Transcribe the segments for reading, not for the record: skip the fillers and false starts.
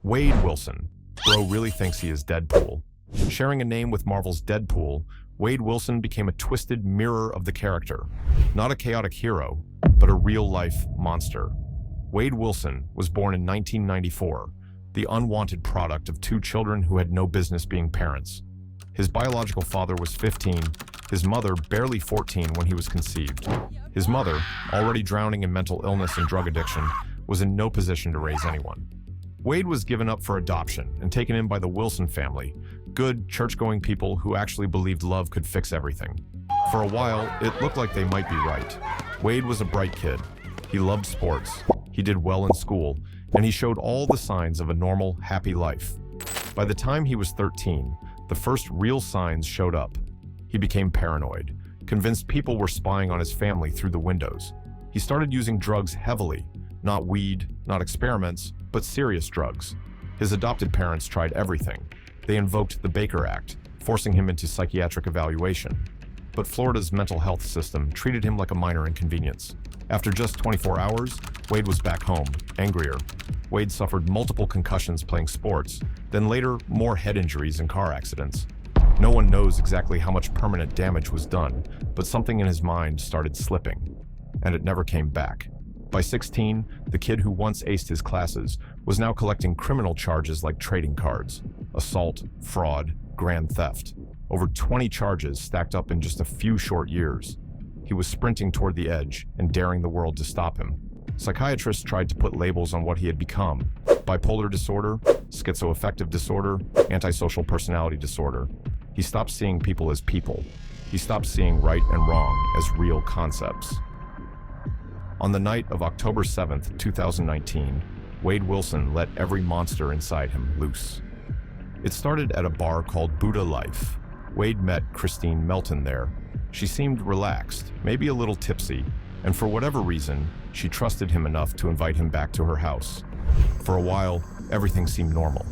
Wade Wilson. Bro really thinks he is Deadpool. Sharing a name with Marvel's Deadpool, Wade Wilson became a twisted mirror of the character. Not a chaotic hero, but a real-life monster. Wade Wilson was born in 1994, the unwanted product of two children who had no business being parents. His biological father was 15, his mother barely 14 when he was conceived. His mother, already drowning in mental illness and drug addiction, was in no position to raise anyone. Wade was given up for adoption and taken in by the Wilson family, good, church-going people who actually believed love could fix everything. For a while, it looked like they might be right. Wade was a bright kid. He loved sports, he did well in school, and he showed all the signs of a normal, happy life. By the time he was 13, the first real signs showed up. He became paranoid, convinced people were spying on his family through the windows. He started using drugs heavily, not weed, not experiments, but serious drugs. His adopted parents tried everything. They invoked the Baker Act, forcing him into psychiatric evaluation. But Florida's mental health system treated him like a minor inconvenience. After just 24 hours, Wade was back home, angrier. Wade suffered multiple concussions playing sports, then later more head injuries in car accidents. No one knows exactly how much permanent damage was done, but something in his mind started slipping, and it never came back. By 16, the kid who once aced his classes was now collecting criminal charges like trading cards, assault, fraud, grand theft. Over 20 charges stacked up in just a few short years. He was sprinting toward the edge and daring the world to stop him. Psychiatrists tried to put labels on what he had become: bipolar disorder, schizoaffective disorder, antisocial personality disorder. He stopped seeing people as people. He stopped seeing right and wrong as real concepts. On the night of October 7th, 2019, Wade Wilson let every monster inside him loose. It started at a bar called Buddha Life. Wade met Christine Melton there. She seemed relaxed, maybe a little tipsy, and for whatever reason, she trusted him enough to invite him back to her house. For a while, everything seemed normal.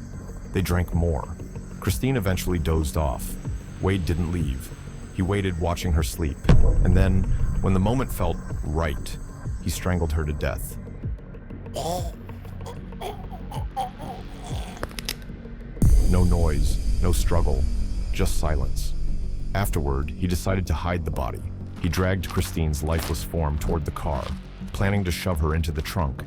They drank more. Christine eventually dozed off. Wade didn't leave. He waited, watching her sleep, and then, when the moment felt right, he strangled her to death. No noise, no struggle, just silence. Afterward, he decided to hide the body. He dragged Christine's lifeless form toward the car, planning to shove her into the trunk.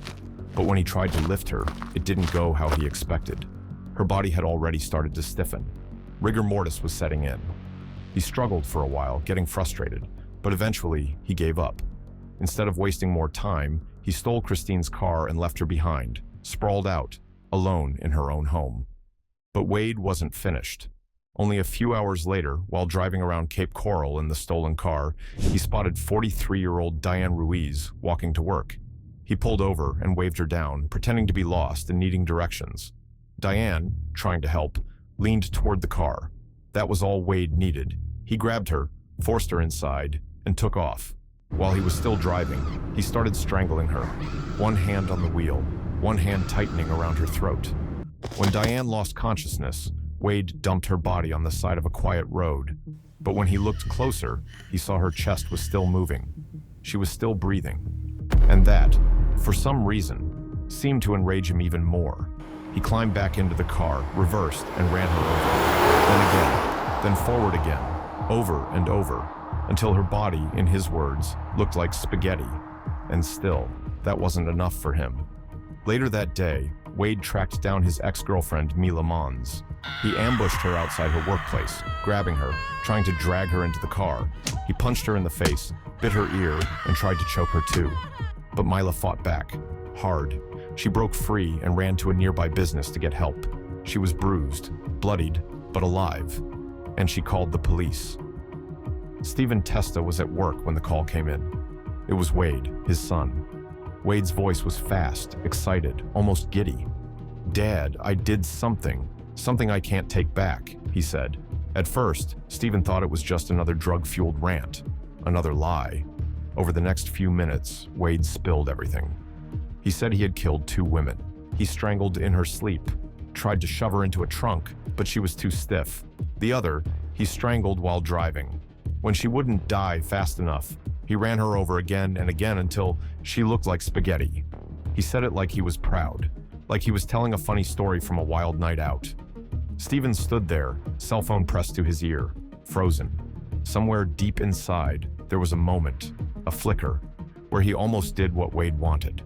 But when he tried to lift her, it didn't go how he expected. Her body had already started to stiffen. Rigor mortis was setting in. He struggled for a while, getting frustrated, but eventually he gave up. Instead of wasting more time, he stole Christine's car and left her behind, sprawled out, alone in her own home. But Wade wasn't finished. Only a few hours later, while driving around Cape Coral in the stolen car, he spotted 43-year-old Diane Ruiz walking to work. He pulled over and waved her down, pretending to be lost and needing directions. Diane, trying to help, leaned toward the car. That was all Wade needed. He grabbed her, forced her inside, and took off. While he was still driving, he started strangling her, one hand on the wheel, one hand tightening around her throat. When Diane lost consciousness, Wade dumped her body on the side of a quiet road. But when he looked closer, he saw her chest was still moving. She was still breathing. And that, for some reason, seemed to enrage him even more. He climbed back into the car, reversed, and ran her over. Then again, then forward again, over and over, until her body, in his words, looked like spaghetti. And still, that wasn't enough for him. Later that day, Wade tracked down his ex-girlfriend, Mila Mons. He ambushed her outside her workplace, grabbing her, trying to drag her into the car. He punched her in the face, bit her ear, and tried to choke her too. But Mila fought back, hard. She broke free and ran to a nearby business to get help. She was bruised, bloodied, but alive. And she called the police. Stephen Testa was at work when the call came in. It was Wade, his son. Wade's voice was fast, excited, almost giddy. "Dad, I did something I can't take back," he said. At first, Stephen thought it was just another drug-fueled rant, another lie. Over the next few minutes, Wade spilled everything. He said he had killed 2 women. He strangled in her sleep, tried to shove her into a trunk, but she was too stiff. The other, he strangled while driving. When she wouldn't die fast enough, he ran her over again and again until she looked like spaghetti. He said it like he was proud. like he was telling a funny story from a wild night out. Stephen stood there, cell phone pressed to his ear, frozen. Somewhere deep inside, there was a moment, a flicker, where he almost did what Wade wanted.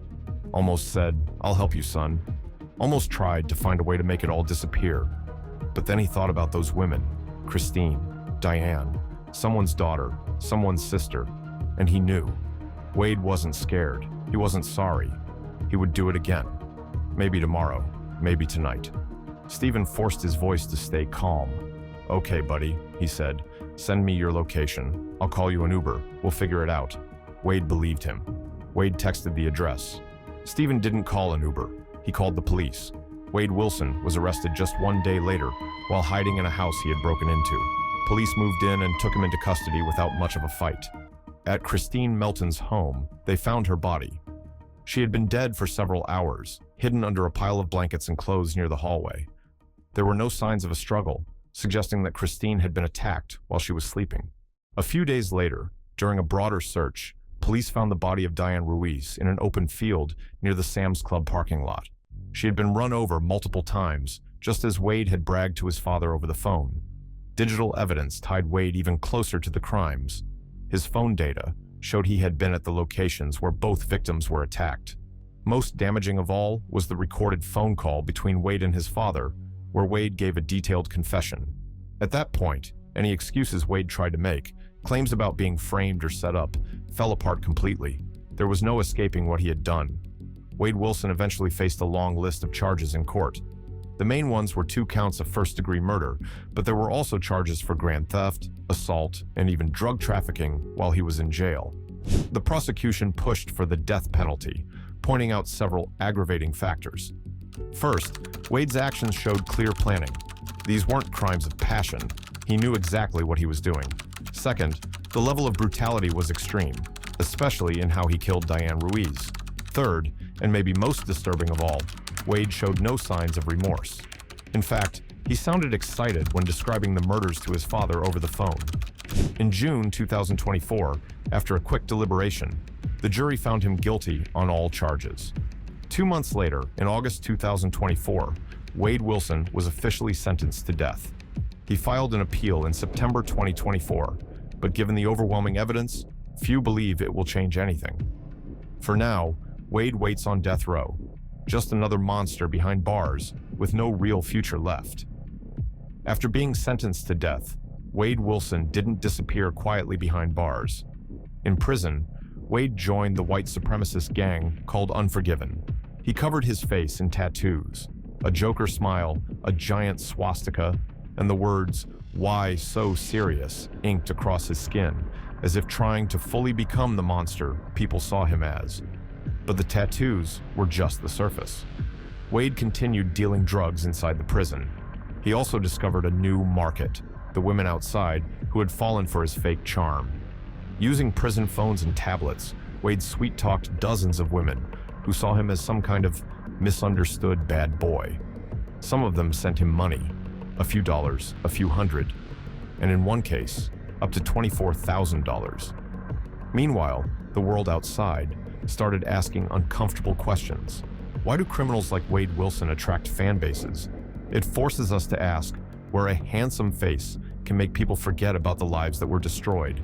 Almost said, "I'll help you, son." Almost tried to find a way to make it all disappear. But then he thought about those women, Christine, Diane, someone's daughter, someone's sister, and he knew. Wade wasn't scared. He wasn't sorry. He would do it again. Maybe tomorrow, maybe tonight. Stephen forced his voice to stay calm. "Okay, buddy," he said. "Send me your location. I'll call you an Uber. We'll figure it out." Wade believed him. Wade texted the address. Stephen didn't call an Uber. He called the police. Wade Wilson was arrested just 1 day later while hiding in a house he had broken into. Police moved in and took him into custody without much of a fight. At Christine Melton's home, they found her body. She had been dead for several hours, hidden under a pile of blankets and clothes near the hallway. There were no signs of a struggle, suggesting that Christine had been attacked while she was sleeping. A few days later, during a broader search, police found the body of Diane Ruiz in an open field near the Sam's Club parking lot. She had been run over multiple times, just as Wade had bragged to his father over the phone. Digital evidence tied Wade even closer to the crimes. His phone data showed he had been at the locations where both victims were attacked. Most damaging of all was the recorded phone call between Wade and his father, where Wade gave a detailed confession. At that point, any excuses Wade tried to make, claims about being framed or set up, fell apart completely. There was no escaping what he had done. Wade Wilson eventually faced a long list of charges in court. The main ones were 2 counts of first-degree murder, but there were also charges for grand theft, assault, and even drug trafficking while he was in jail. The prosecution pushed for the death penalty, pointing out several aggravating factors. First, Wade's actions showed clear planning. These weren't crimes of passion. He knew exactly what he was doing. Second, the level of brutality was extreme, especially in how he killed Diane Ruiz. Third, and maybe most disturbing of all, Wade showed no signs of remorse. In fact, he sounded excited when describing the murders to his father over the phone. In June 2024, after a quick deliberation, the jury found him guilty on all charges. 2 months later, in August 2024, Wade Wilson was officially sentenced to death. He filed an appeal in September 2024, but given the overwhelming evidence, few believe it will change anything. For now, Wade waits on death row, just another monster behind bars with no real future left. After being sentenced to death, Wade Wilson didn't disappear quietly behind bars. In prison, Wade joined the white supremacist gang called Unforgiven. He covered his face in tattoos, a Joker smile, a giant swastika, and the words, "Why so serious?" inked across his skin, as if trying to fully become the monster people saw him as. But the tattoos were just the surface. Wade continued dealing drugs inside the prison. He also discovered a new market, the women outside who had fallen for his fake charm. Using prison phones and tablets, Wade sweet-talked dozens of women who saw him as some kind of misunderstood bad boy. Some of them sent him money, a few dollars, a few hundred, and in one case, up to $24,000. Meanwhile, the world outside started asking uncomfortable questions. Why do criminals like Wade Wilson attract fan bases? It forces us to ask where a handsome face can make people forget about the lives that were destroyed.